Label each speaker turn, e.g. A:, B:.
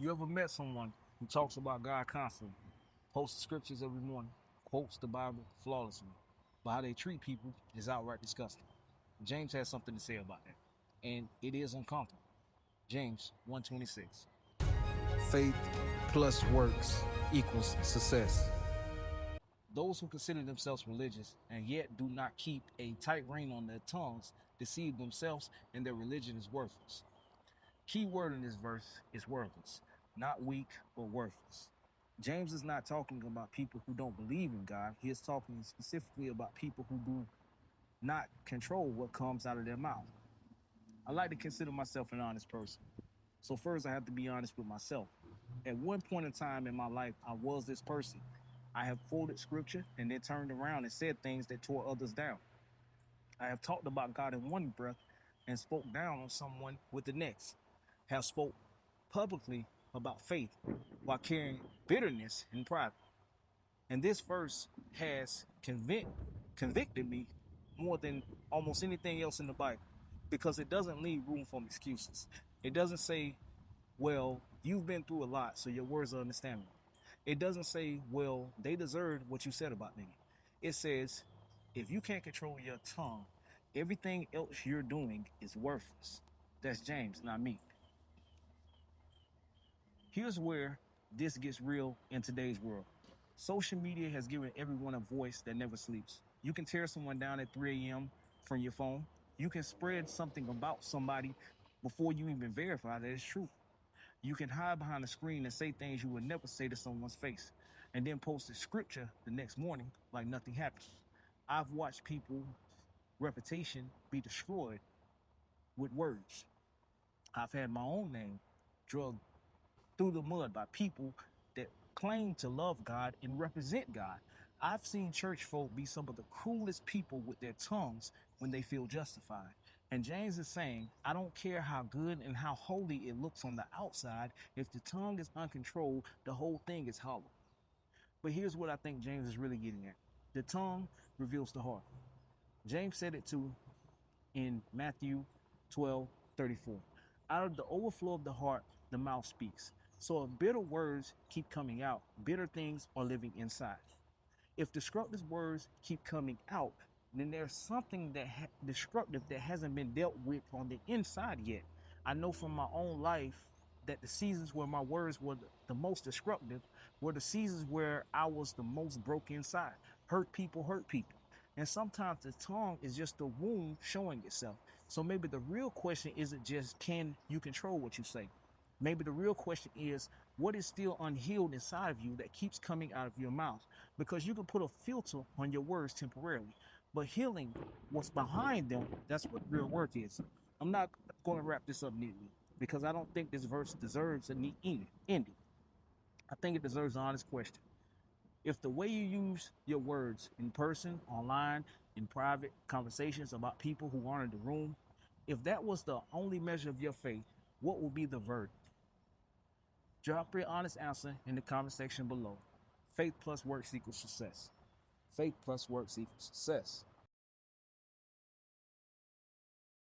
A: You ever met someone who talks about God constantly, posts scriptures every morning, quotes the Bible flawlessly, but how they treat people is outright disgusting? James has something to say about that, and it is uncomfortable. James 1:26.
B: Faith plus works equals success.
A: Those who consider themselves religious and yet do not keep a tight rein on their tongues deceive themselves, and their religion is worthless. Key word in this verse is worthless, not weak but worthless. James is not talking about people who don't believe in God. He is talking specifically about people who do not control what comes out of their mouth. I like to consider myself an honest person. So first I have to be honest with myself. At one point in time in my life, I was this person. I have quoted scripture and then turned around and said things that tore others down. I have talked about God in one breath and spoke down on someone with the next. Have spoke publicly about faith while carrying bitterness in private. And this verse has convicted me more than almost anything else in the Bible, because it doesn't leave room for excuses. It doesn't say, well, you've been through a lot, so your words are understandable. It doesn't say, well, they deserved what you said about me. It says, if you can't control your tongue, everything else you're doing is worthless. That's James, not me. Here's where this gets real in today's world. Social media has given everyone a voice that never sleeps. You can tear someone down at 3 a.m. from your phone. You can spread something about somebody before you even verify that it's true. You can hide behind a screen and say things you would never say to someone's face, and then post a scripture the next morning like nothing happened. I've watched people's reputation be destroyed with words. I've had my own name drugged through the mud by people that claim to love God and represent God. I've seen church folk be some of the cruelest people with their tongues when they feel justified. And James is saying, I don't care how good and how holy it looks on the outside, if the tongue is uncontrolled, the whole thing is hollow. But here's what I think James is really getting at. The tongue reveals the heart. James said it too in Matthew 12:34. Out of the overflow of the heart, the mouth speaks. So if bitter words keep coming out, bitter things are living inside. If destructive words keep coming out, then there's something that destructive that hasn't been dealt with on the inside yet. I know from my own life that the seasons where my words were the most destructive were the seasons where I was the most broke inside. Hurt people hurt people. And sometimes the tongue is just the wound showing itself. So maybe the real question isn't just, can you control what you say? Maybe the real question is, what is still unhealed inside of you that keeps coming out of your mouth? Because you can put a filter on your words temporarily, but healing what's behind them, that's what real work is. I'm not going to wrap this up neatly because I don't think this verse deserves a neat ending. I think it deserves an honest question. If the way you use your words in person, online, in private conversations about people who aren't in the room, if that was the only measure of your faith, what would be the verdict? Drop your honest answer in the comment section below. Faith plus works equals success. Faith plus works equals success.